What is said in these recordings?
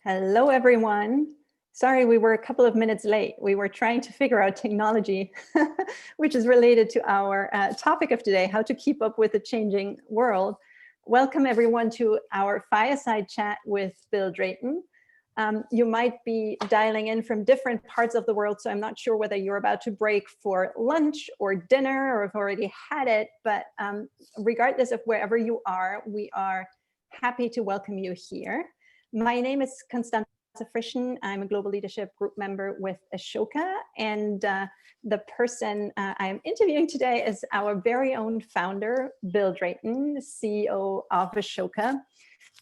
Hello, everyone. Sorry, we were a couple of minutes late. We were trying to figure out technology, which is related to our topic of today, how to keep up with the changing world. Welcome, everyone, to our fireside chat with Bill Drayton. You might be dialing in from different parts of the world, so I'm not sure whether you're about to break for lunch or dinner or have already had it, but regardless of wherever you are, we are happy to welcome you here. My name is Constanza Frischen. I'm a global leadership group member with Ashoka, and the person I'm interviewing today is our very own founder, Bill Drayton, CEO of Ashoka.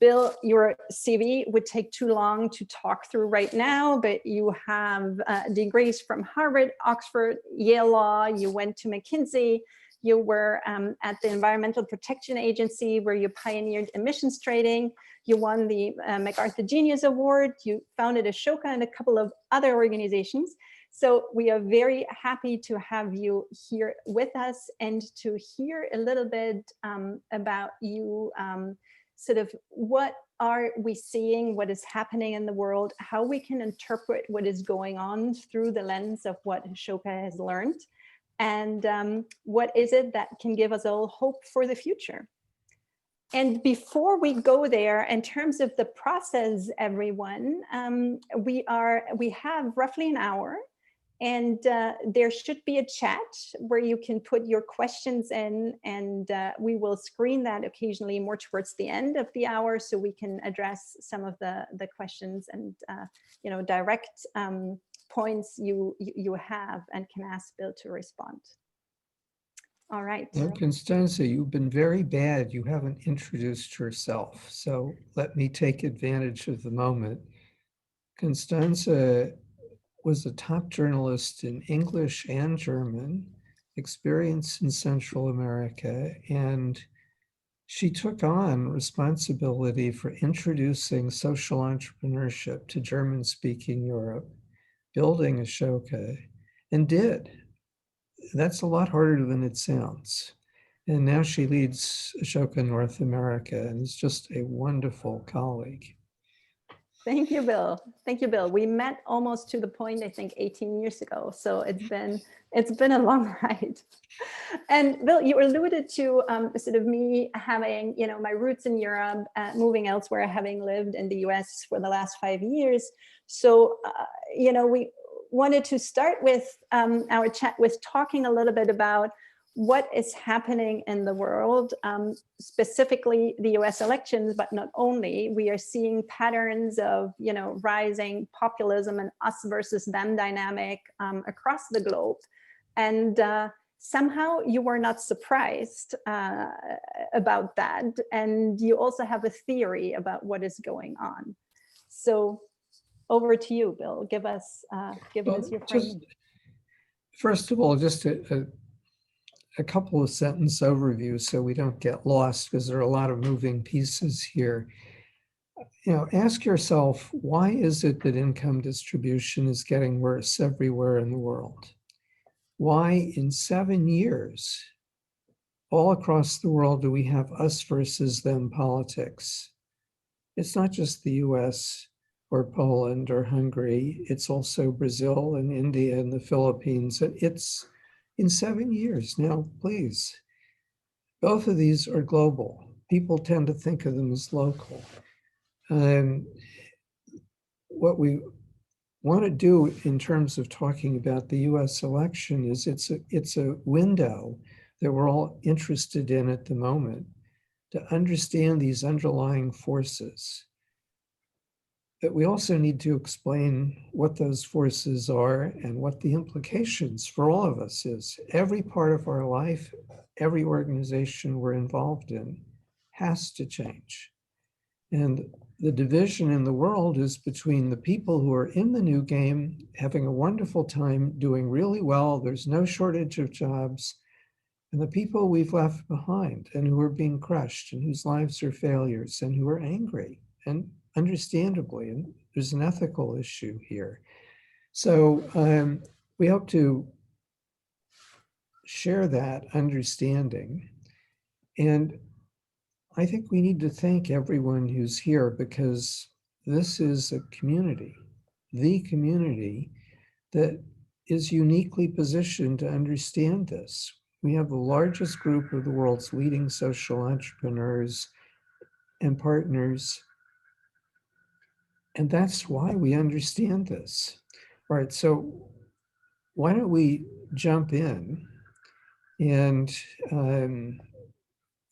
Bill, your CV would take too long to talk through right now, but you have degrees from Harvard, Oxford, Yale Law. You went to McKinsey. You were at the Environmental Protection Agency, where you pioneered emissions trading. You won the MacArthur Genius Award. You founded Ashoka and a couple of other organizations. So we are very happy to have you here with us and to hear a little bit about you, sort of what are we seeing, what is happening in the world, how we can interpret what is going on through the lens of what Ashoka has learned, and what is it that can give us all hope for the future. And before we go there, in terms of the process, everyone, we have roughly an hour, and there should be a chat where you can put your questions in, and we will screen that occasionally more towards the end of the hour, so we can address some of the questions and direct points you have and can ask Bill to respond. All right. Well, Constanza, you've been very bad. You haven't introduced yourself. So let me take advantage of the moment. Constanza was a top journalist in English and German, experienced in Central America, and she took on responsibility for introducing social entrepreneurship to German-speaking Europe, building Ashoka, and did. That's a lot harder than it sounds. And now she leads Ashoka North America and is just a wonderful colleague. Thank you, Bill. Thank you, Bill. We met almost to the point, I think, 18 years ago. So it's been a long ride. And Bill, you alluded to sort of me having, my roots in Europe, moving elsewhere, having lived in the US for the last 5 years. So, we wanted to start with our chat with talking a little bit about what is happening in the world, specifically the US elections, but not only. We are seeing patterns of, rising populism and us versus them dynamic across the globe. And somehow you were not surprised about that. And you also have a theory about what is going on. So over to you, Bill. Give us your frame. First of all, just a couple of sentence overview so we don't get lost, because there are a lot of moving pieces here. Ask yourself, why is it that income distribution is getting worse everywhere in the world? Why in 7 years, all across the world, do we have us versus them politics? It's not just the US or Poland or Hungary, it's also Brazil and India and the Philippines. It's in 7 years. Now, please, both of these are global. People tend to think of them as local. What we want to do in terms of talking about the US election is it's a window that we're all interested in at the moment to understand these underlying forces. But we also need to explain what those forces are and what the implications for all of us is. Every part of our life, every organization we're involved in has to change. And the division in the world is between the people who are in the new game, having a wonderful time, doing really well, there's no shortage of jobs, and the people we've left behind and who are being crushed and whose lives are failures and who are angry, and understandably, and there's an ethical issue here. So we hope to share that understanding. And I think we need to thank everyone who's here, because this is a community, the community that is uniquely positioned to understand this. We have the largest group of the world's leading social entrepreneurs and partners, and that's why we understand this. All right, so why don't we jump in and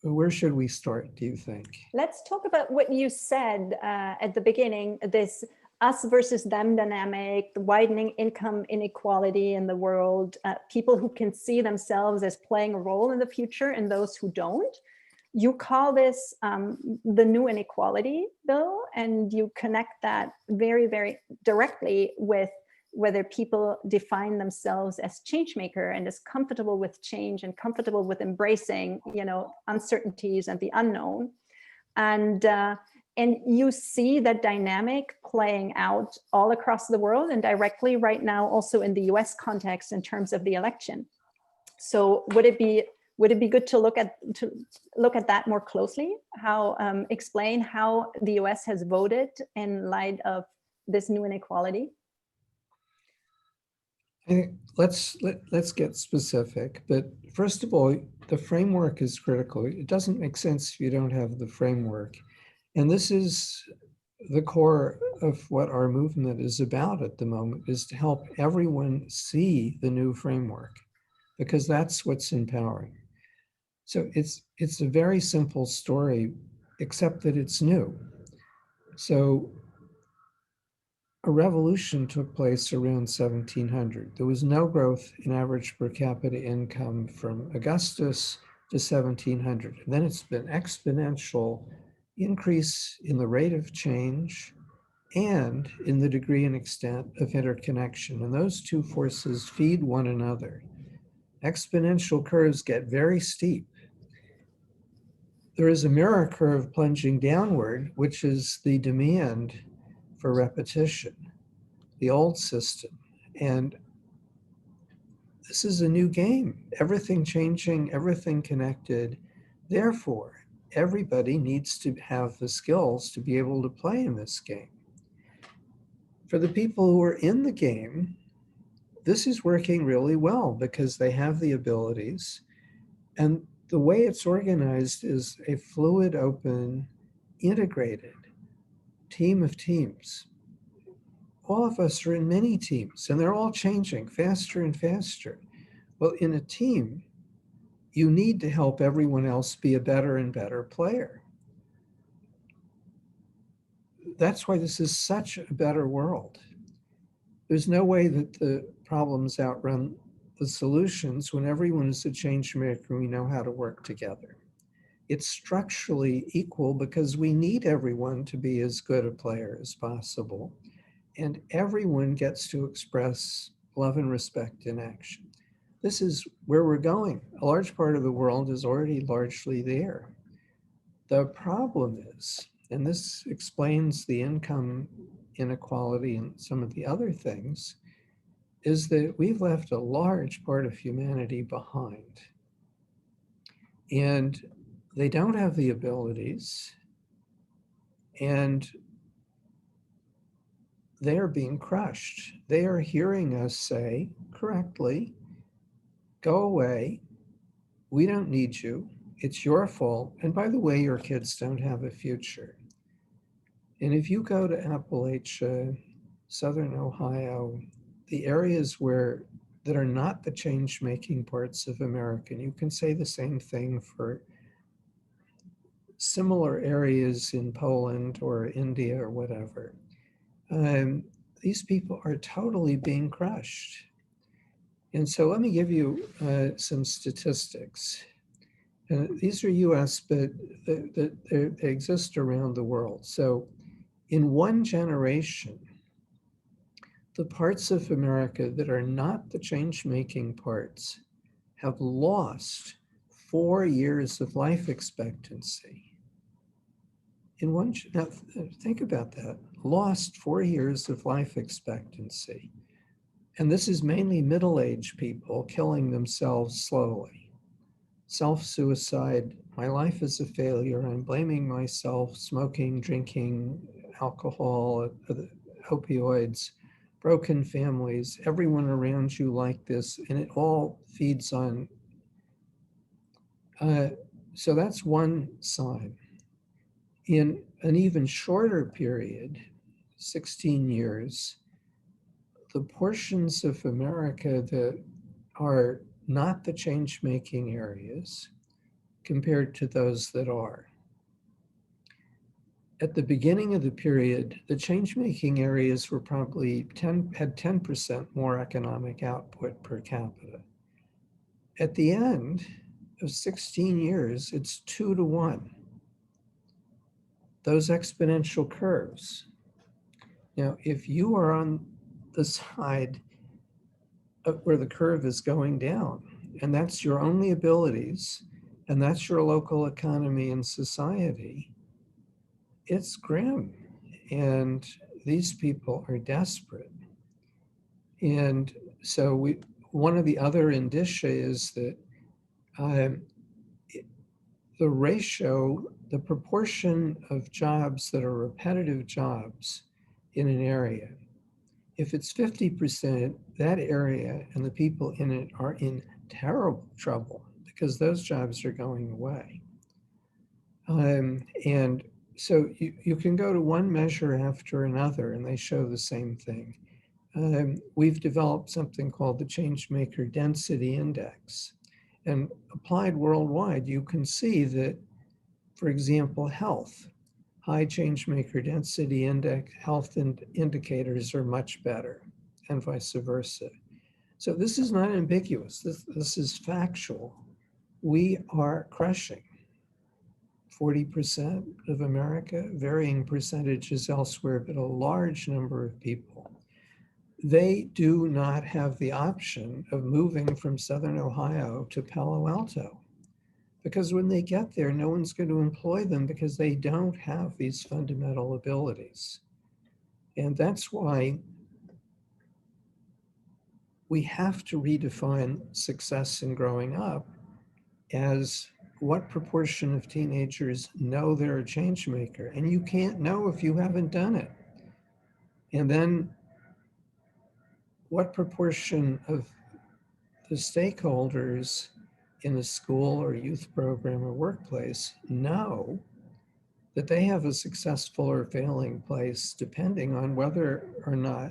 where should we start, do you think? Let's talk about what you said at the beginning, this us versus them dynamic, the widening income inequality in the world, people who can see themselves as playing a role in the future and those who don't. You call this the new inequality, Bill, and you connect that very, very directly with whether people define themselves as change maker and as comfortable with change and comfortable with embracing, uncertainties and the unknown. And you see that dynamic playing out all across the world and directly right now also in the US context in terms of the election. So would it be good to look at that more closely? How explain how the US has voted in light of this new inequality? Let's get specific, but first of all, the framework is critical. It doesn't make sense if you don't have the framework. And this is the core of what our movement is about at the moment, is to help everyone see the new framework, because that's what's empowering. So it's a very simple story, except that it's new. So a revolution took place around 1700. There was no growth in average per capita income from Augustus to 1700. And then it's been exponential increase in the rate of change and in the degree and extent of interconnection. And those two forces feed one another. Exponential curves get very steep. There is a mirror curve plunging downward, which is the demand for repetition, the old system. And this is a new game, everything changing, everything connected. Therefore, everybody needs to have the skills to be able to play in this game. For the people who are in the game, this is working really well because they have the abilities. And the way it's organized is a fluid, open, integrated team of teams. All of us are in many teams, and they're all changing faster and faster. Well, in a team, you need to help everyone else be a better and better player. That's why this is such a better world. There's no way that the problems outrun the solutions when everyone is a change maker and we know how to work together. It's structurally equal because we need everyone to be as good a player as possible. And everyone gets to express love and respect in action. This is where we're going. A large part of the world is already largely there. The problem is, and this explains the income inequality and some of the other things, is that we've left a large part of humanity behind. And they don't have the abilities, and they are being crushed. They are hearing us say correctly, go away, we don't need you, it's your fault, and by the way, your kids don't have a future. And if you go to Appalachia, Southern Ohio, the areas that are not the change-making parts of America, and you can say the same thing for similar areas in Poland or India or whatever, these people are totally being crushed. And so let me give you some statistics. These are US, but they exist around the world. So in one generation, the parts of America that are not the change-making parts have lost 4 years of life expectancy. Now think about that, lost 4 years of life expectancy. And this is mainly middle-aged people killing themselves slowly. Self-suicide, my life is a failure, I'm blaming myself, smoking, drinking, alcohol, the opioids, broken families, everyone around you like this, and it all feeds on. So that's one sign. In an even shorter period, 16 years, the portions of America that are not the change-making areas compared to those that are. At the beginning of the period, the change-making areas were probably had 10% more economic output per capita. At the end of 16 years, it's 2 to 1. Those exponential curves. Now, if you are on the side of where the curve is going down, and that's your only abilities, and that's your local economy and society, it's grim. And these people are desperate. And so one of the other indicia is that the ratio, the proportion of jobs that are repetitive jobs in an area, if it's 50%, that area and the people in it are in terrible trouble because those jobs are going away. And so you can go to one measure after another and they show the same thing. We've developed something called the Changemaker Density Index. And applied worldwide, you can see that, for example, health, high changemaker density index, health indicators are much better, and vice versa. So this is not ambiguous. This is factual. We are crushing 40% of America, varying percentages elsewhere, but a large number of people. They do not have the option of moving from Southern Ohio to Palo Alto, because when they get there, no one's going to employ them because they don't have these fundamental abilities. And that's why we have to redefine success in growing up as what proportion of teenagers know they're a change maker. And you can't know if you haven't done it. And then what proportion of the stakeholders in a school or youth program or workplace know that they have a successful or failing place depending on whether or not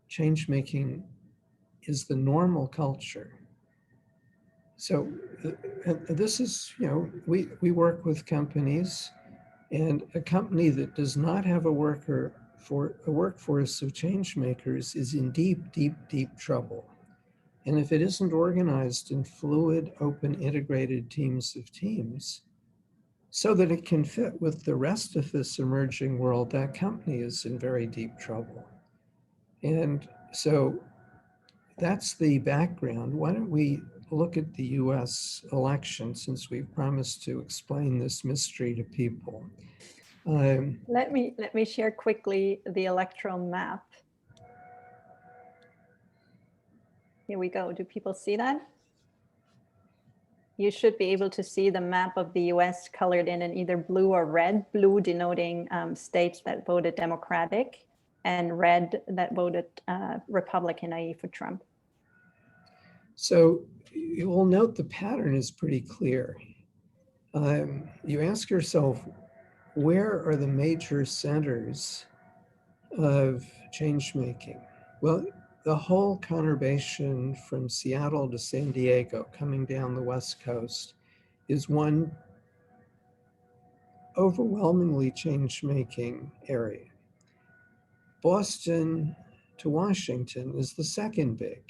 change making is the normal culture. So this is, we work with companies, and a company that does not have a workforce of change makers is in deep, deep, deep trouble. And if it isn't organized in fluid, open, integrated teams of teams, so that it can fit with the rest of this emerging world, that company is in very deep trouble. And so that's the background. Why don't we look at the US election, since we've promised to explain this mystery to people. Let me share quickly the electoral map. Here we go. Do people see that? You should be able to see the map of the US colored in either blue or red, blue denoting states that voted Democratic, and red that voted Republican, i.e. for Trump. So you will note the pattern is pretty clear. You ask yourself, where are the major centers of change making? Well, the whole conurbation from Seattle to San Diego coming down the West Coast is one overwhelmingly change-making area. Boston to Washington is the second big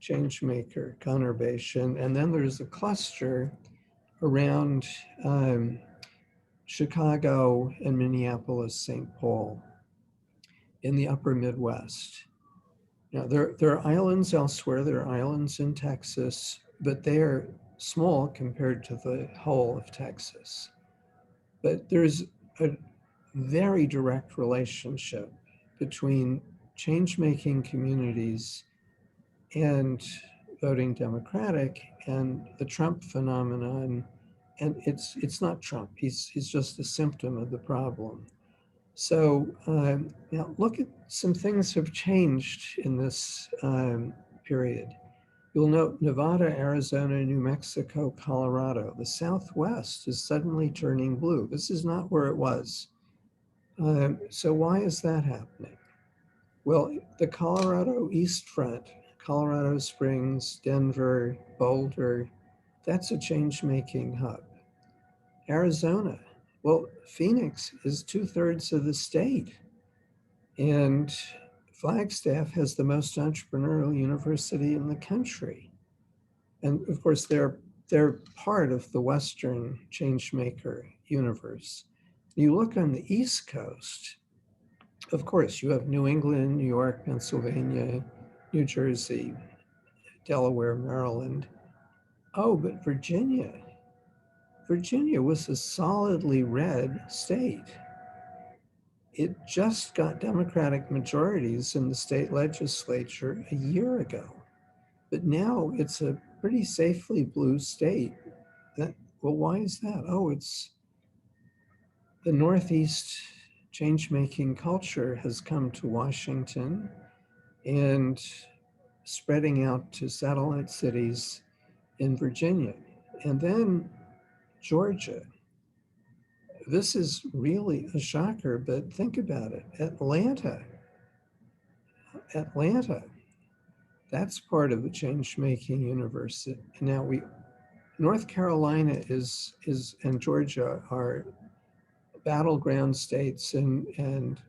change-maker conurbation, and then there's a cluster around Chicago and Minneapolis, St. Paul in the upper Midwest. Now, there are islands elsewhere. There are islands in Texas, but they are small compared to the whole of Texas. But there's a very direct relationship between change-making communities and voting Democratic and the Trump phenomenon. And it's not Trump. He's just a symptom of the problem. So now look at some things have changed in this period. You'll note Nevada, Arizona, New Mexico, Colorado. The Southwest is suddenly turning blue. This is not where it was. So why is that happening? Well, the Colorado East Front, Colorado Springs, Denver, Boulder, that's a change-making hub. Arizona, well, Phoenix is 2/3 of the state. And Flagstaff has the most entrepreneurial university in the country. And of course, they're part of the Western changemaker universe. You look on the East Coast, of course, you have New England, New York, Pennsylvania, New Jersey, Delaware, Maryland. Oh, but Virginia. Virginia was a solidly red state. It just got Democratic majorities in the state legislature a year ago. But now it's a pretty safely blue state. Well, why is that? Oh, it's the Northeast change-making culture has come to Washington and spreading out to satellite cities in Virginia. And then Georgia. This is really a shocker, but think about it. Atlanta, that's part of the change-making universe. Now North Carolina and Georgia are battleground states, and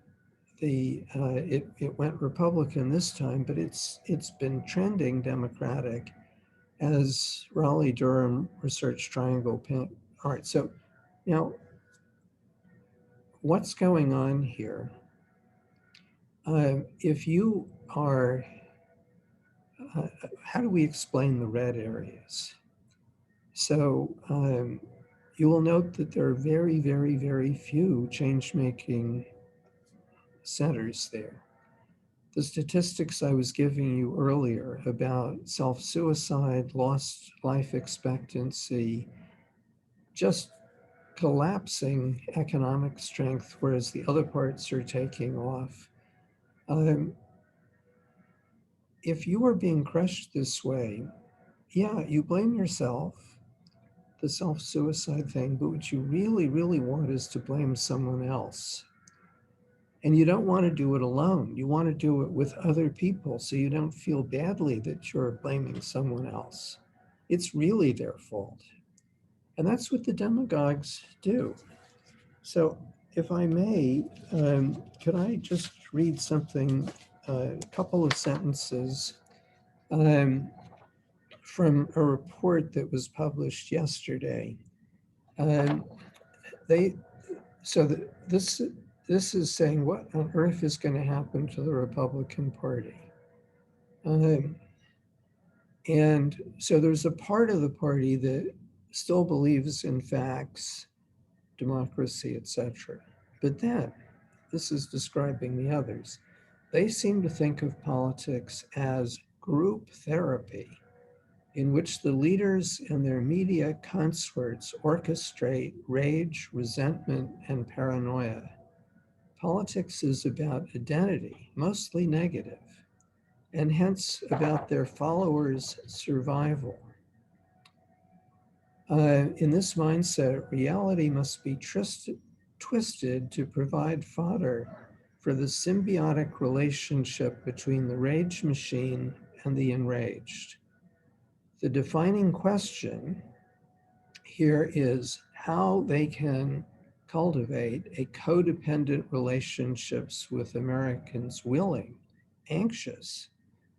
it went Republican this time, but it's been trending Democratic as Raleigh-Durham Research Triangle. All right, so now what's going on here? If you are, how do we explain the red areas? So you will note that there are very, very, very few change-making centers there. The statistics I was giving you earlier about self-suicide, lost life expectancy, just collapsing economic strength, whereas the other parts are taking off. If you are being crushed this way, yeah, you blame yourself, the self-suicide thing, but what you really, really want is to blame someone else. And you don't want to do it alone. You want to do it with other people so you don't feel badly that you're blaming someone else. It's really their fault. And that's what the demagogues do. So if I may, could I just read something, a couple of sentences from a report that was published yesterday. This is saying what on earth is going to happen to the Republican Party. And so there's a part of the party that still believes in facts, democracy, etc. But then, this is describing the others. They seem to think of politics as group therapy, in which the leaders and their media consorts orchestrate rage, resentment, and paranoia. Politics is about identity, mostly negative, and hence about their followers' survival. In this mindset, reality must be twisted to provide fodder for the symbiotic relationship between the rage machine and the enraged. The defining question here is how they can cultivate a codependent relationships with Americans willing, anxious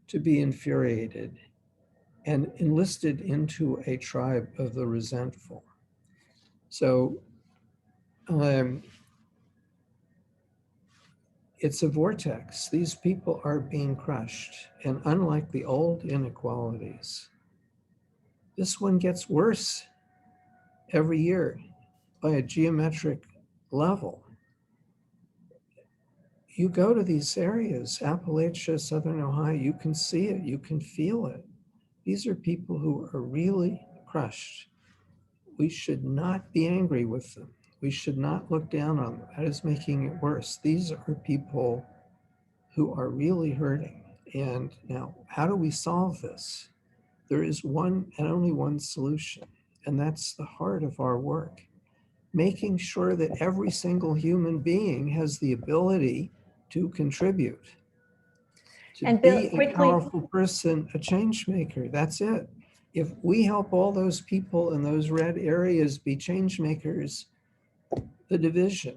to be infuriated and enlisted into a tribe of the resentful. So it's a vortex. These people are being crushed, and unlike the old inequalities, this one gets worse every year by a geometric level. You go to these areas, Appalachia, Southern Ohio, you can see it, you can feel it. These are people who are really crushed. We should not be angry with them. We should not look down on them. That is making it worse. These are people who are really hurting. And now, how do we solve this? There is one and only one solution, and that's the heart of our work. Making sure that every single human being has the ability to contribute, to And Bill, be a quickly, powerful person, a change maker. That's it. If we help all those people in those red areas be change makers, the division,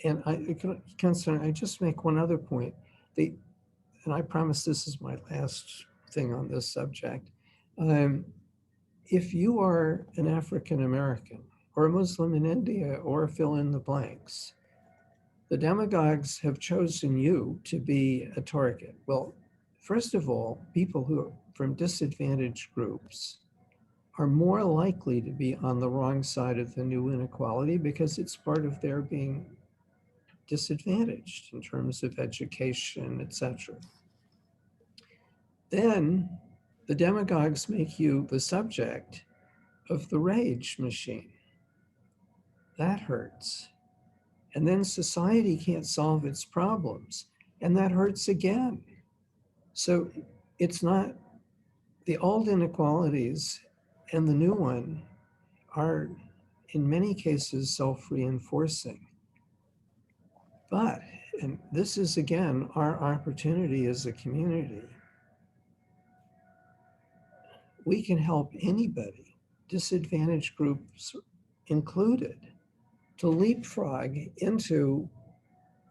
and I just make one other point. And I promise this is my last thing on this subject. If you are an African American or a Muslim in India or fill in the blanks, the demagogues have chosen you to be a target. Well, first of all, people who are from disadvantaged groups are more likely to be on the wrong side of the new inequality because it's part of their being disadvantaged in terms of education, etc. Then the demagogues make you the subject of the rage machine. That hurts. And then society can't solve its problems, and that hurts again. So it's not the old inequalities and the new one are in many cases self-reinforcing. But, and this is again our opportunity as a community, we can help anybody, disadvantaged groups included, to leapfrog into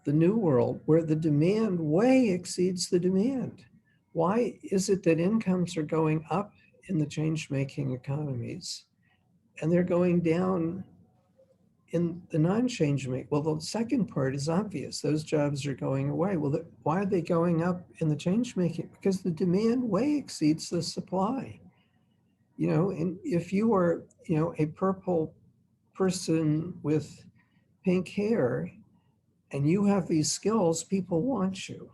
the new world where the demand way exceeds the demand. Why is it that incomes are going up in the change-making economies and they're going down in the non-change make? Well, the second part is obvious. Those jobs are going away. Well, why are they going up in the change-making? Because the demand way exceeds the supply. You know, and if you are, you know, a purple person with pink hair and you have these skills, people want you.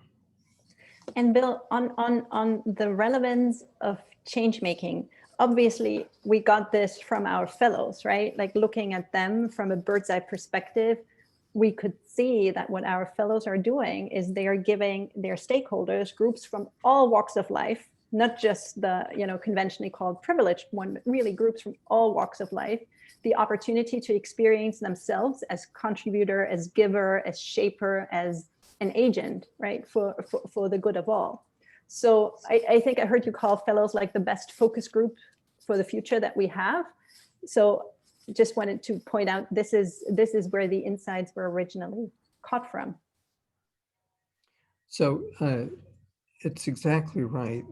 and Bill, on the relevance of change making, obviously we got this from our fellows, right? Like looking at them from a bird's eye perspective, we could see that what our fellows are doing is they are giving their stakeholders, groups from all walks of life, not just the, you know, conventionally called privileged one, but really groups from all walks of life, the opportunity to experience themselves as contributor, as giver, as shaper, as an agent, right, for the good of all. So I think I heard you call fellows like the best focus group for the future that we have. So just wanted to point out this is where the insights were originally caught from. So it's exactly right.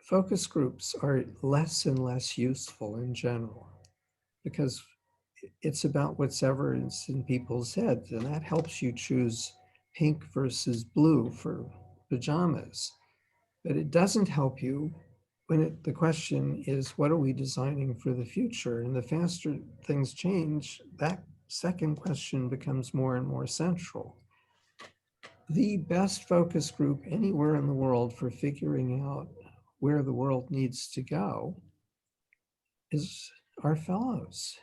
Focus groups are less and less useful in general because it's about whatever is in people's heads, and that helps you choose pink versus blue for pajamas. But it doesn't help you when the question is, what are we designing for the future? And the faster things change, that second question becomes more and more central. The best focus group anywhere in the world for figuring out where the world needs to go is our fellows.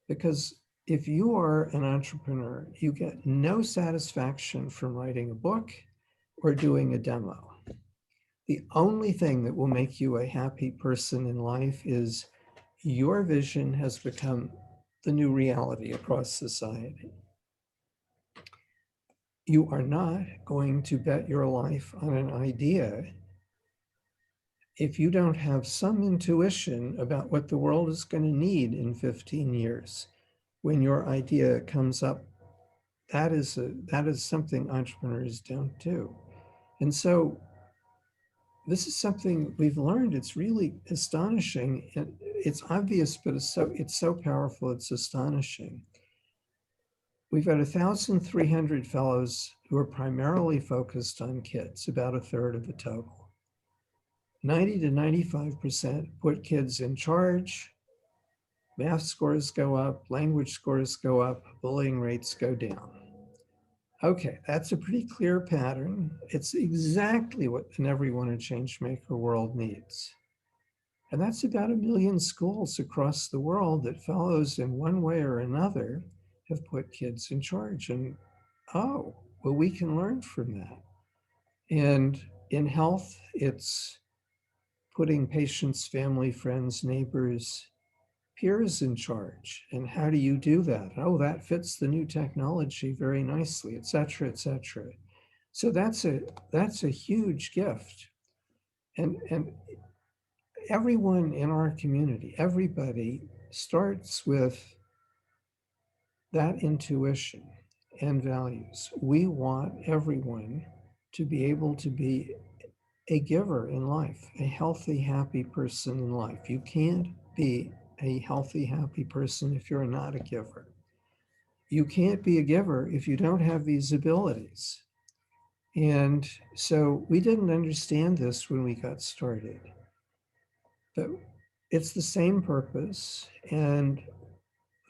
Because if you are an entrepreneur, you get no satisfaction from writing a book or doing a demo. The only thing that will make you a happy person in life is your vision has become the new reality across society. You are not going to bet your life on an idea if you don't have some intuition about what the world is going to need in 15 years when your idea comes up. That is something entrepreneurs don't do. And so this is something we've learned. It's really astonishing. And it's obvious, but it's so powerful, it's astonishing. We've got 1,300 fellows who are primarily focused on kids, about a third of the total. 90 to 95% put kids in charge. Math scores go up, language scores go up, bullying rates go down. Okay, that's a pretty clear pattern. It's exactly what an everyone a change maker world needs. And that's about 1 million schools across the world that fellows in one way or another have put kids in charge. And oh, well, we can learn from that. And in health, it's putting patients, family, friends, neighbors, peers in charge. And how do you do that? Oh, that fits the new technology very nicely, et cetera, et cetera. So that's a huge gift. And everyone in our community, everybody starts with that intuition and values. We want everyone to be able to be a giver in life, a healthy, happy person in life. You can't be a healthy, happy person if you're not a giver. You can't be a giver if you don't have these abilities. And so we didn't understand this when we got started. But it's the same purpose, and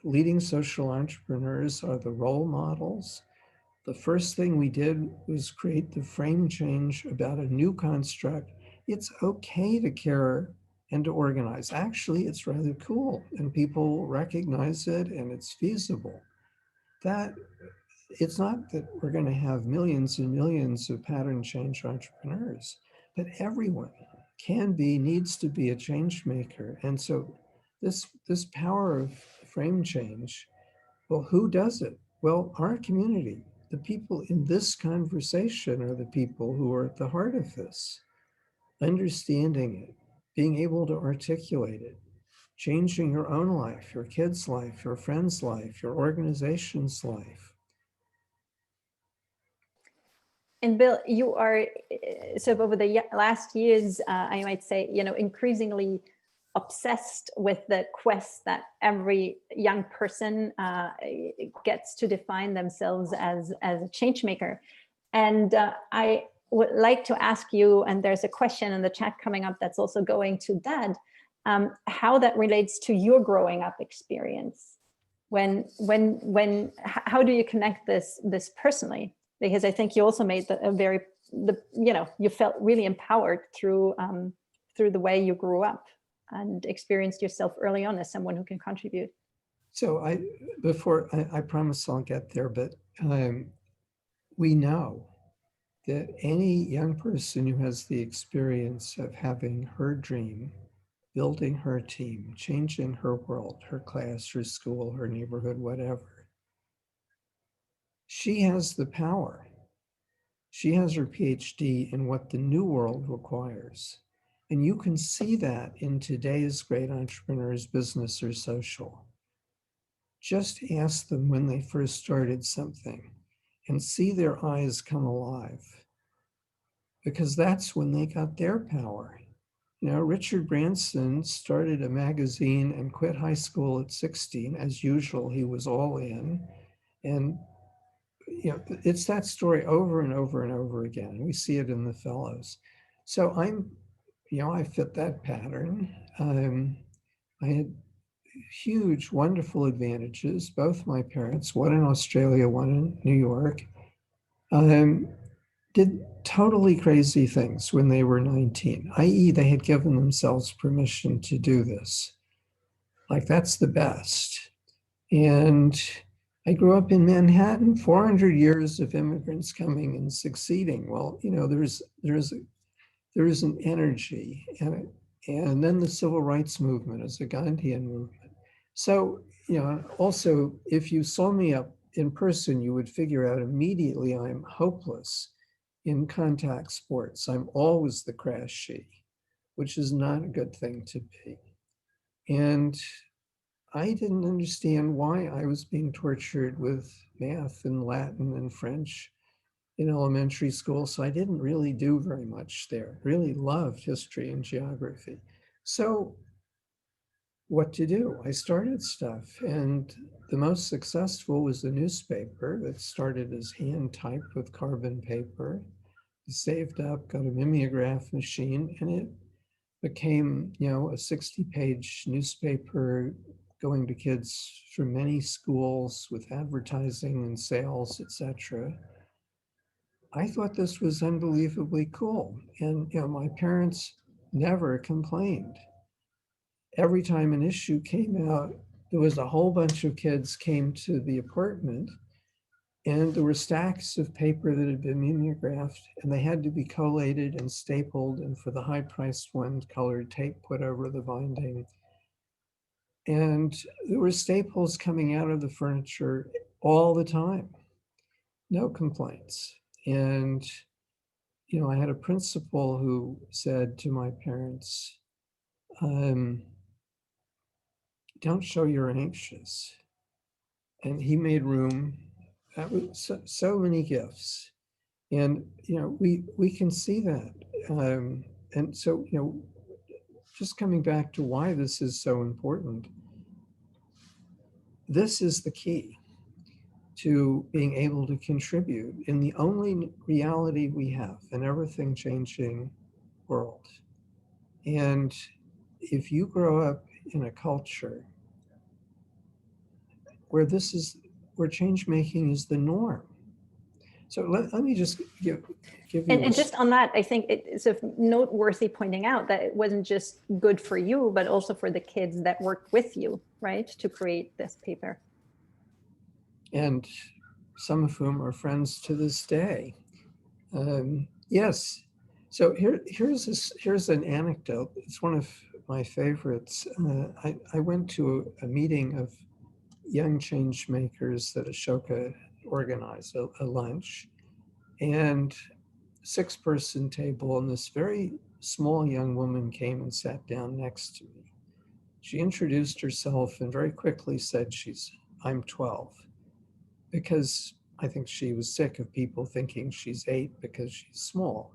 leading social entrepreneurs are the role models. The first thing we did was create the frame change about a new construct. It's okay to care and to organize. Actually, it's rather cool, and people recognize it, and it's feasible. That it's not that we're going to have millions and millions of pattern change entrepreneurs, but everyone can be, needs to be a change maker. And so this power of frame change, well, who does it? Well, our community. The people in this conversation are the people who are at the heart of this, understanding it, being able to articulate it, changing your own life, your kid's life, your friend's life, your organization's life. And Bill, you are so over the last years, I might say, increasingly obsessed with the quest that every young person gets to define themselves as a change maker. And I would like to ask you, and there's a question in the chat coming up that's also going to Dad, how that relates to your growing up experience. How do you connect this personally? Because I think you also made you felt really empowered through the way you grew up and experienced yourself early on as someone who can contribute. So I promise I'll get there, but we know that any young person who has the experience of having her dream, building her team, changing her world, her class, her school, her neighborhood, whatever, she has the power. She has her PhD in what the new world requires. And you can see that in today's great entrepreneurs, business or social. Just ask them when they first started something and see their eyes come alive, because that's when they got their power. Richard Branson started a magazine and quit high school at 16. As usual, he was all in. And it's that story over and over and over again. We see it in the fellows. So I fit that pattern. I had huge, wonderful advantages. Both my parents, one in Australia, one in New York, did totally crazy things when they were 19, i.e. they had given themselves permission to do this. Like, that's the best. And I grew up in Manhattan, 400 years of immigrants coming and succeeding. Well, there is an energy, and then the civil rights movement is a Gandhian movement. So, also, if you saw me up in person, you would figure out immediately I'm hopeless in contact sports. I'm always the crash sheet, which is not a good thing to be. And I didn't understand why I was being tortured with math and Latin and French in elementary school, so I didn't really do very much there. Really loved history and geography. So what to do? I started stuff, and the most successful was the newspaper that started as hand typed with carbon paper. Saved up, got a mimeograph machine, and it became, a 60-page newspaper going to kids from many schools with advertising and sales, etc. I thought this was unbelievably cool. And my parents never complained. every time an issue came out, there was a whole bunch of kids came to the apartment, and there were stacks of paper that had been mimeographed, and they had to be collated and stapled, and for the high-priced ones, colored tape put over the binding. And there were staples coming out of the furniture all the time, no complaints. And, you know, I had a principal who said to my parents, don't show you're anxious. And he made room. That was so many gifts. And, you know, we can see that. And so, you know, just coming back to why this is so important, this is the key to being able to contribute in the only reality we have, an everything changing world. And if you grow up in a culture where where change making is the norm. So let me just give you. And just on that, I think it's a noteworthy pointing out that it wasn't just good for you, but also for the kids that worked with you, right, to create this paper. And some of whom are friends to this day. Yes. So here's an anecdote. It's one of my favorites. I went to a meeting of young change makers that Ashoka organized, a lunch, and 6-person table, and this very small young woman came and sat down next to me. She introduced herself and very quickly said I'm 12, because I think she was sick of people thinking she's 8 because she's small.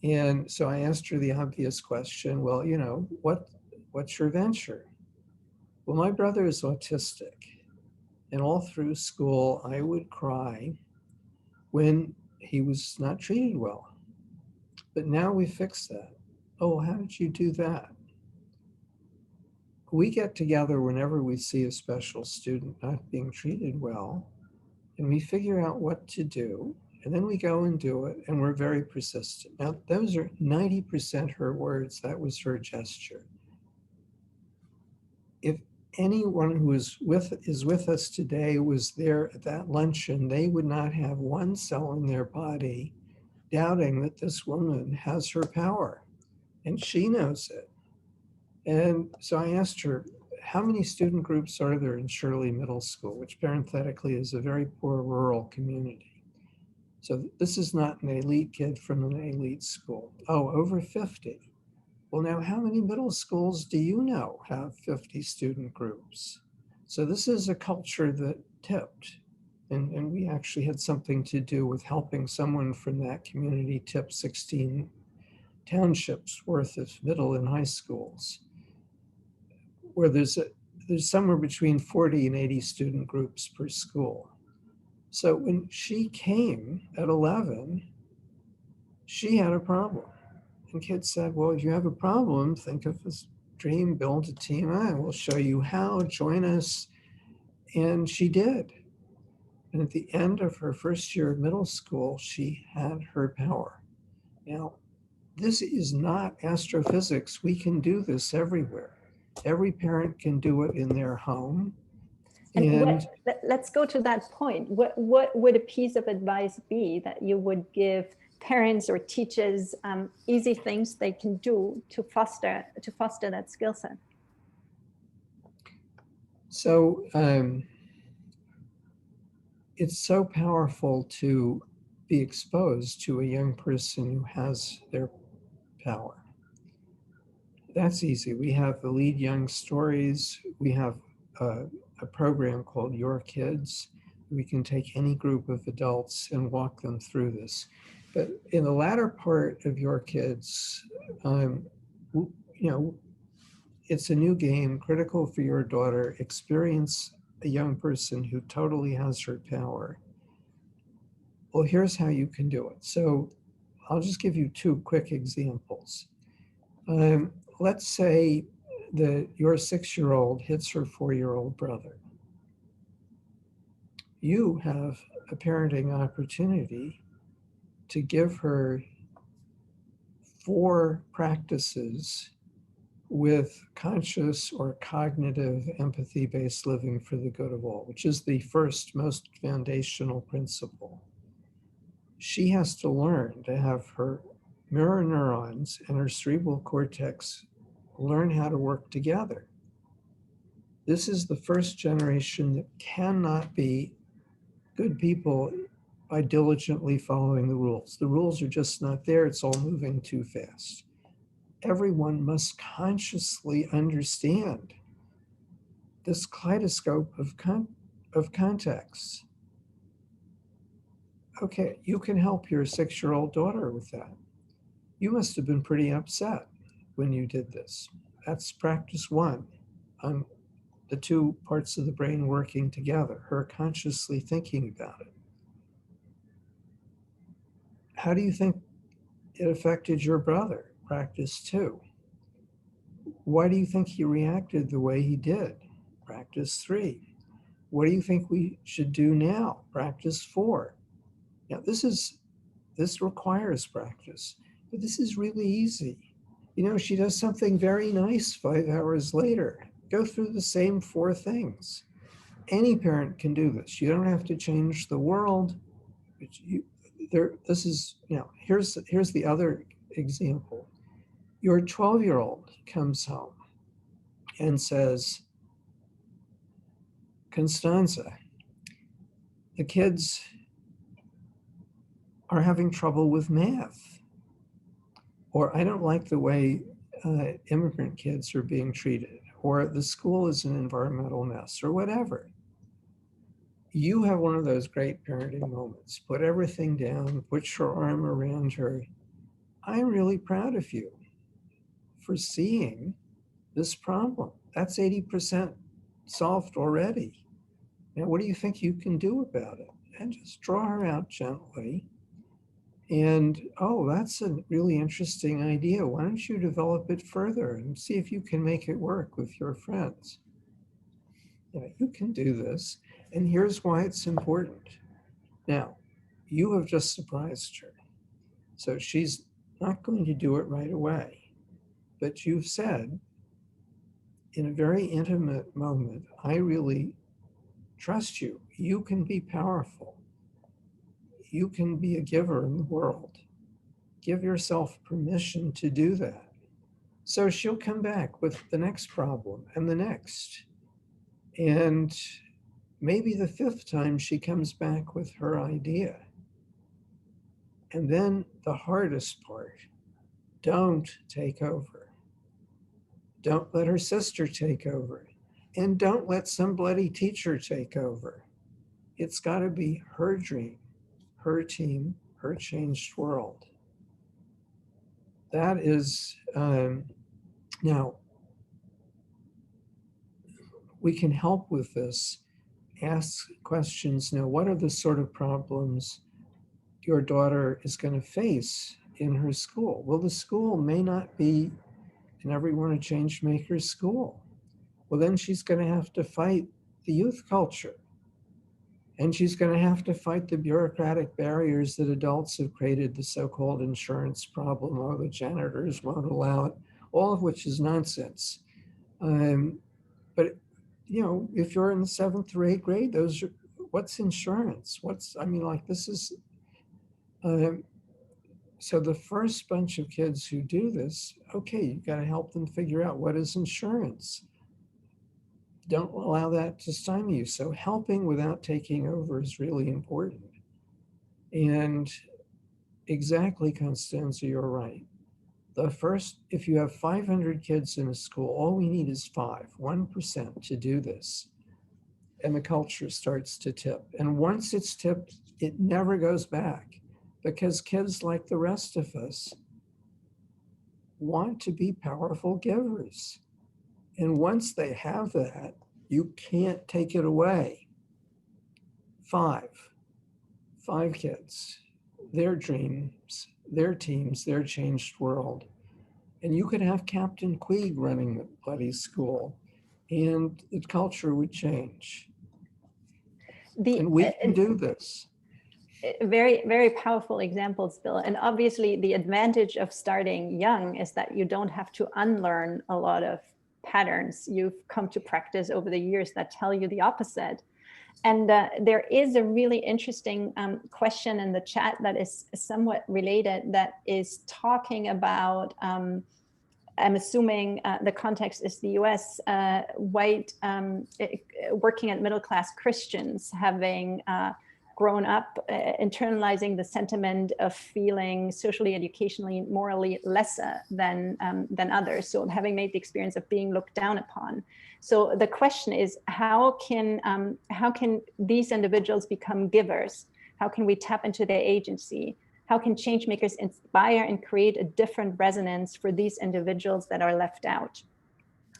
And so I asked her the obvious question, well, you know, what's your venture? Well, my brother is autistic, and all through school I would cry when he was not treated well. But now we fixed that. Oh, how did you do that? We get together whenever we see a special student not being treated well, and we figure out what to do, and then we go and do it, and we're very persistent. Now, those are 90% her words. That was her gesture. If anyone who is with us today was there at that luncheon, they would not have one cell in their body doubting that this woman has her power, and she knows it. And so I asked her, how many student groups are there in Shirley Middle School, which parenthetically is a very poor rural community. So this is not an elite kid from an elite school. Oh, over 50. Well, now how many middle schools do you know have 50 student groups? So this is a culture that tipped. And we actually had something to do with helping someone from that community tip 16 townships worth of middle and high schools, where there's somewhere between 40 and 80 student groups per school. So when she came at 11, she had a problem. And kids said, well, if you have a problem, think of this dream, build a team. I will show you how, join us. And she did. And at the end of her first year of middle school, she had her power. Now, this is not astrophysics. We can do this everywhere. Every parent can do it in their home. And let's go to that point. What would a piece of advice be that you would give parents or teachers, easy things they can do to foster that skill set? So it's so powerful to be exposed to a young person who has their power. That's easy. We have the Lead Young Stories. We have a program called Your Kids. We can take any group of adults and walk them through this. But in the latter part of Your Kids, you know, it's a new game, critical for your daughter. Experience a young person who totally has her power. Well, here's how you can do it. So I'll just give you 2 quick examples. Let's say that your 6-year-old hits her 4-year-old brother. You have a parenting opportunity to give her 4 practices with conscious or cognitive empathy-based living for the good of all, which is the first most foundational principle. She has to learn to have her mirror neurons and her cerebral cortex learn how to work together. This is the first generation that cannot be good people by diligently following the rules. The rules are just not there. It's all moving too fast. Everyone must consciously understand this kaleidoscope of contexts. Okay, you can help your 6-year-old daughter with that. You must have been pretty upset when you did this. That's practice 1 on the 2 parts of the brain working together, her consciously thinking about it. How do you think it affected your brother? Practice 2. Why do you think he reacted the way he did? Practice 3. What do you think we should do now? Practice 4. Now, this requires practice, but this is really easy. You know, she does something very nice 5 hours later. Go through the same 4 things. Any parent can do this. You don't have to change the world. But this is, you know, here's the other example. Your 12-year-old comes home and says, Constanza, the kids are having trouble with math. Or I don't like the way immigrant kids are being treated. Or the school is an environmental mess, or whatever. You have one of those great parenting moments. Put everything down, put your arm around her. I'm really proud of you for seeing this problem. That's 80% solved already. Now, what do you think you can do about it? And just draw her out gently. And, oh, that's a really interesting idea. Why don't you develop it further and see if you can make it work with your friends? Yeah, you can do this. And here's why it's important. Now, you have just surprised her. So she's not going to do it right away. But you've said, in a very intimate moment, I really trust you. You can be powerful. You can be a giver in the world. Give yourself permission to do that. So she'll come back with the next problem and the next. And maybe the 5th time she comes back with her idea. And then the hardest part, don't take over. Don't let her sister take over. And don't let some bloody teacher take over. It's got to be her dream, her team, her changed world. That is, now, we can help with this. Ask questions. Now, what are the sort of problems your daughter is going to face in her school? Well, the school may not be an Everyone a Changemaker school. Well, then she's going to have to fight the youth culture. And she's going to have to fight the bureaucratic barriers that adults have created, the so-called insurance problem, or the janitors won't allow it, all of which is nonsense. But, you know, if you're in the 7th or 8th grade, those are, what's insurance? This is, so the first bunch of kids who do this, okay, you've got to help them figure out what is insurance. Don't allow that to stymie you. So helping without taking over is really important. And exactly, Constanza, you're right. The first, if you have 500 kids in a school, all we need is 1% to do this. And the culture starts to tip. And once it's tipped, it never goes back, because kids, like the rest of us, want to be powerful givers. And once they have that, you can't take it away. 5 kids, their dreams, their teams, their changed world. And you could have Captain Queeg running the bloody school, and the culture would change. And we can do this. Very, very powerful examples, Bill. And obviously the advantage of starting young is that you don't have to unlearn a lot of patterns you've come to practice over the years that tell you the opposite. And there is a really interesting question in the chat that is somewhat related, that is talking about, I'm assuming the context is the US, white working at middle class Christians having grown up internalizing the sentiment of feeling socially, educationally, morally lesser than others. So having made the experience of being looked down upon. So the question is, how can these individuals become givers? How can we tap into their agency? How can change makers inspire and create a different resonance for these individuals that are left out?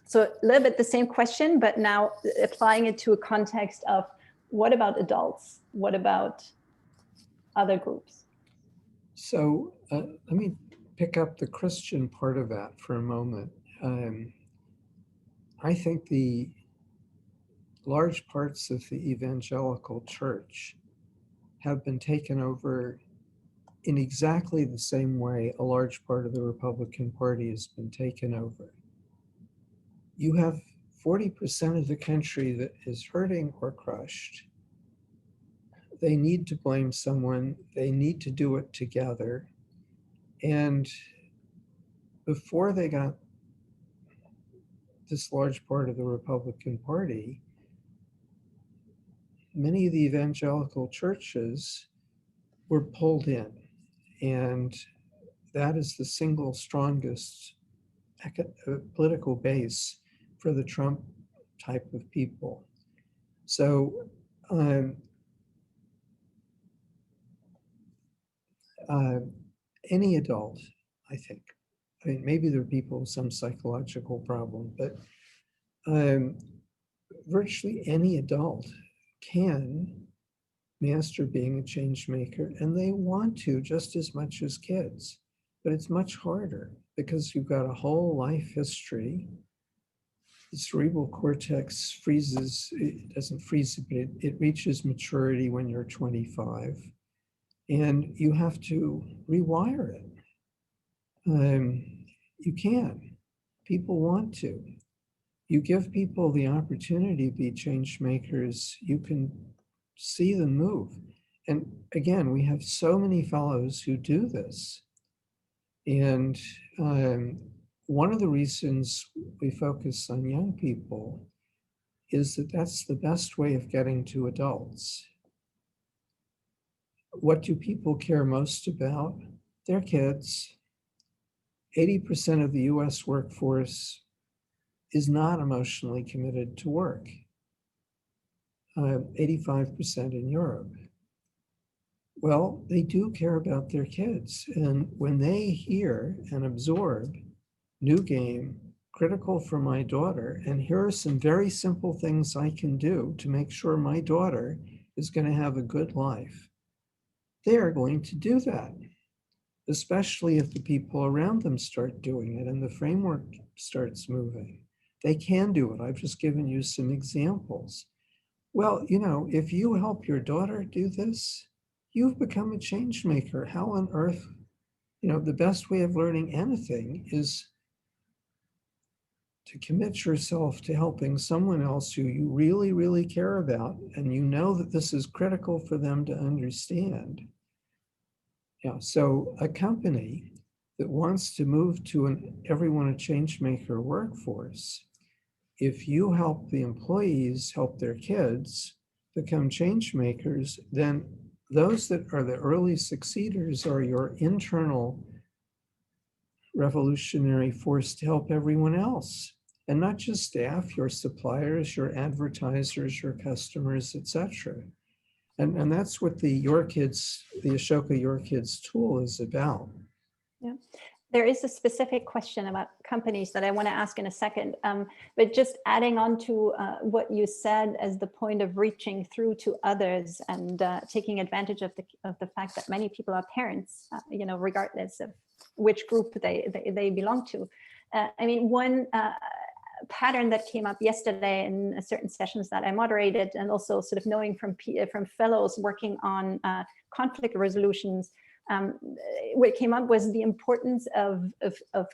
So a little bit the same question, but now applying it to a context of, what about adults? What about other groups? So let me pick up the Christian part of that for a moment. I think the large parts of the evangelical church have been taken over in exactly the same way a large part of the Republican Party has been taken over. You have 40% of the country that is hurting or crushed. They need to blame someone. They need to do it together. And before they got this large part of the Republican Party, many of the evangelical churches were pulled in. And that is the single strongest political base for the Trump type of people. So any adult, I think, I mean, maybe there are people with some psychological problem, but virtually any adult can master being a change maker, and they want to just as much as kids. But it's much harder because you've got a whole life history. The cerebral cortex freezes, it doesn't freeze, but it reaches maturity when you're 25. And you have to rewire it. You can. People want to. You give people the opportunity to be change makers, you can see them move. And again, we have so many fellows who do this. And one of the reasons we focus on young people is that that's the best way of getting to adults. What do people care most about? Their kids. 80% of the US workforce is not emotionally committed to work. 85% in Europe. Well, they do care about their kids. And when they hear and absorb, new game, critical for my daughter, and here are some very simple things I can do to make sure my daughter is going to have a good life, they are going to do that, especially if the people around them start doing it and the framework starts moving. They can do it. I've just given you some examples. Well, you know, if you help your daughter do this, you've become a change maker. How on earth, you know, the best way of learning anything is to commit yourself to helping someone else who you really, really care about, and you know that this is critical for them to understand. Yeah, so a company that wants to move to an everyone a change maker workforce, if you help the employees help their kids become change makers, then those that are the early succeeders are your internal revolutionary force to help everyone else. And not just staff, your suppliers, your advertisers, your customers, etc. And that's what the Your Kids, the Ashoka Your Kids tool is about. Yeah. There is a specific question about companies that I want to ask in a second, but just adding on to what you said as the point of reaching through to others and taking advantage of the fact that many people are parents, you know, regardless of which group they belong to. I mean, one pattern that came up yesterday in certain sessions that I moderated, and also sort of knowing from fellows working on conflict resolutions, what came up was the importance of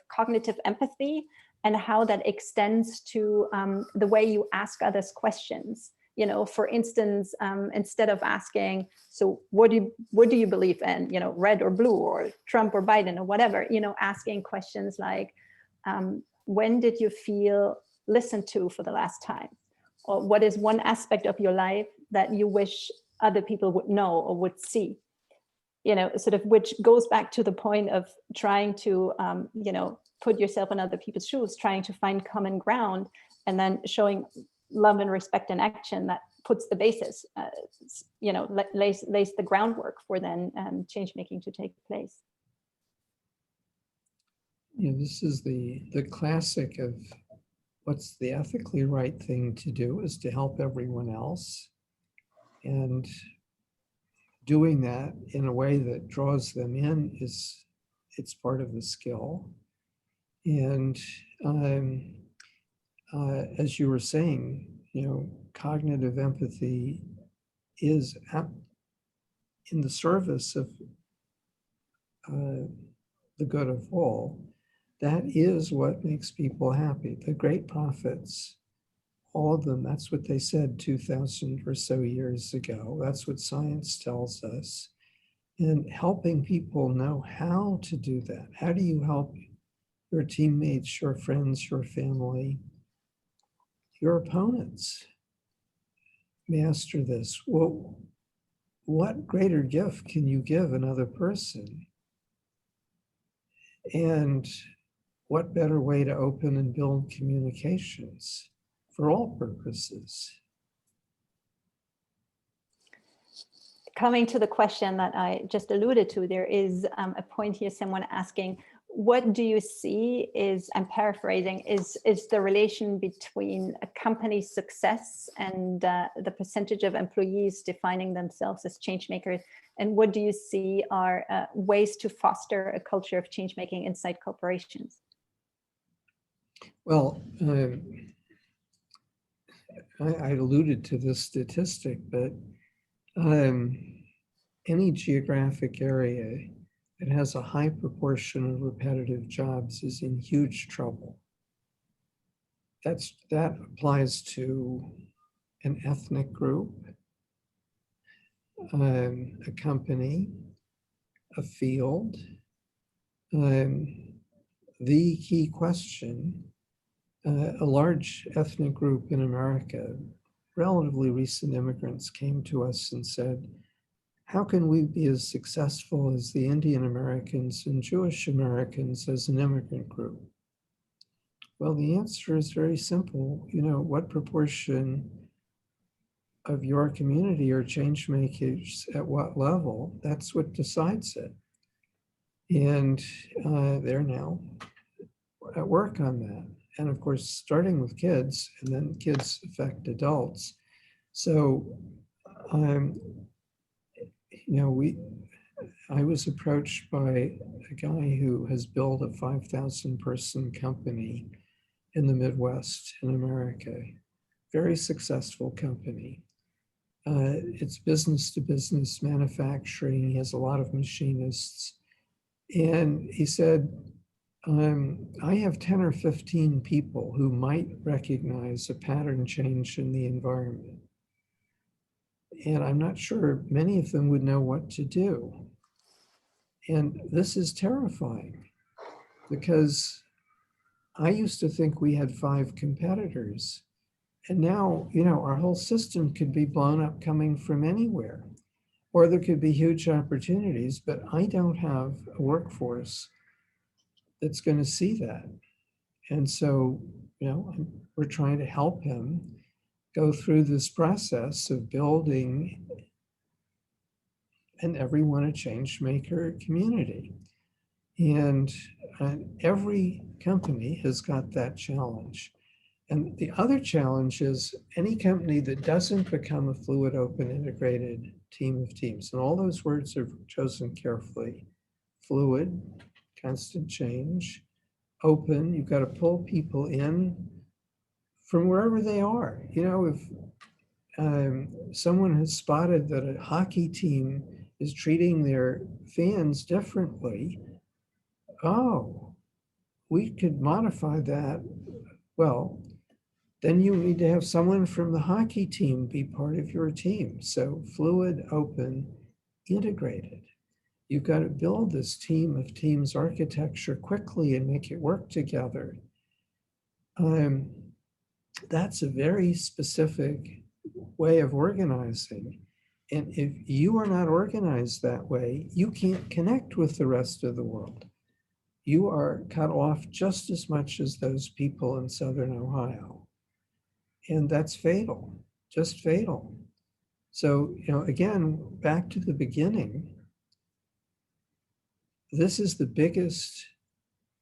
cognitive empathy and how that extends to the way you ask others questions. You know, for instance, instead of asking, so what do you believe in, you know, red or blue or Trump or Biden or whatever, you know, asking questions like, when did you feel listened to for the last time? Or what is one aspect of your life that you wish other people would know or would see? You know, sort of, which goes back to the point of trying to, you know, put yourself in other people's shoes, trying to find common ground, and then showing love and respect in action that puts the basis, you know, lays the groundwork for then change making to take place. You know, this is the classic of what's the ethically right thing to do is to help everyone else, and doing that in a way that draws them in it's part of the skill. And as you were saying, you know, cognitive empathy is in the service of the good of all. That is what makes people happy. The great prophets, all of them, that's what they said 2,000 or so years ago. That's what science tells us. And helping people know how to do that. How do you help your teammates, your friends, your family, your opponents master this? Well, what greater gift can you give another person? And what better way to open and build communications for all purposes? Coming to the question that I just alluded to, there is a point here, someone asking, what do you see is, I'm paraphrasing, is the relation between a company's success and the percentage of employees defining themselves as change makers? And what do you see are ways to foster a culture of change making inside corporations? Well, I alluded to this statistic, but any geographic area that has a high proportion of repetitive jobs is in huge trouble. That applies to an ethnic group, a company, a field. The key question, a large ethnic group in America, relatively recent immigrants, came to us and said, how can we be as successful as the Indian Americans and Jewish Americans as an immigrant group? Well, the answer is very simple. You know, what proportion of your community are change makers at what level? That's what decides it. And they're now at work on that. And of course, starting with kids, and then kids affect adults. So, you know, I was approached by a guy who has built a 5,000 person company in the Midwest in America. Very successful company. It's business to business manufacturing. He has a lot of machinists. And he said, I have 10 or 15 people who might recognize a pattern change in the environment. And I'm not sure many of them would know what to do. And this is terrifying because I used to think we had 5 competitors. And now, you know, our whole system could be blown up coming from anywhere, or there could be huge opportunities, but I don't have a workforce that's going to see that. And so, you know, we're trying to help him go through this process of building an everyone a change maker community. And every company has got that challenge. And the other challenge is any company that doesn't become a fluid, open, integrated team of teams, and all those words are chosen carefully. Fluid, constant change, open, you've got to pull people in from wherever they are. You know, if someone has spotted that a hockey team is treating their fans differently, oh, we could modify that. Well, then you need to have someone from the hockey team be part of your team. So fluid, open, integrated. You've got to build this team of teams architecture quickly and make it work together. That's a very specific way of organizing. And if you are not organized that way, you can't connect with the rest of the world. You are cut off just as much as those people in Southern Ohio. And that's fatal, just fatal. So, you know, again, back to the beginning, this is the biggest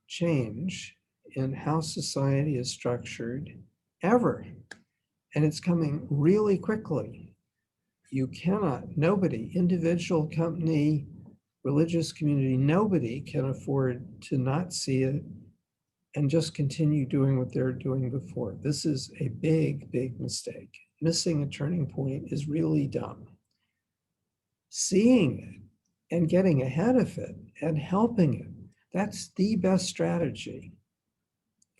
change in how society is structured ever. And it's coming really quickly. You cannot, nobody, individual, company, religious community, nobody can afford to not see it and just continue doing what they're doing before. This is a big, big mistake. Missing a turning point is really dumb. Seeing it and getting ahead of it and helping it, that's the best strategy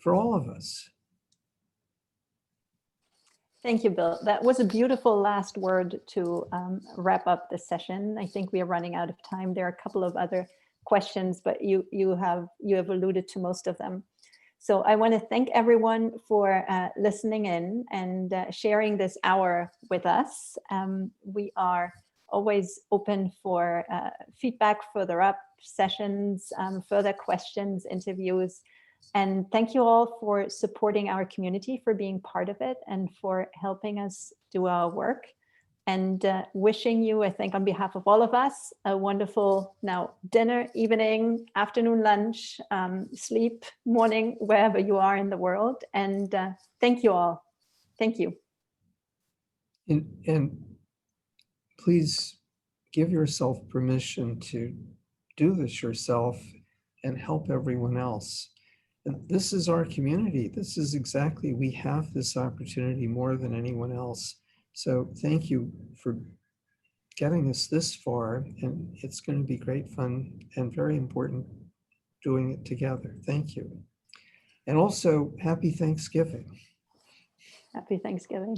for all of us. Thank you, Bill. That was a beautiful last word to wrap up the session. I think we are running out of time. There are a couple of other questions, but you have alluded to most of them. So I want to thank everyone for listening in and sharing this hour with us. We are always open for feedback, further up sessions, further questions, interviews. And thank you all for supporting our community, for being part of it, and for helping us do our work. And wishing you, I think, on behalf of all of us, a wonderful now dinner, evening, afternoon, lunch, sleep, morning, wherever you are in the world. And thank you all. Thank you. And please give yourself permission to do this yourself and help everyone else. And this is our community. This is exactly, we have this opportunity more than anyone else. So thank you for getting us this far, and it's going to be great fun and very important doing it together. Thank you. And also, happy Thanksgiving. Happy Thanksgiving.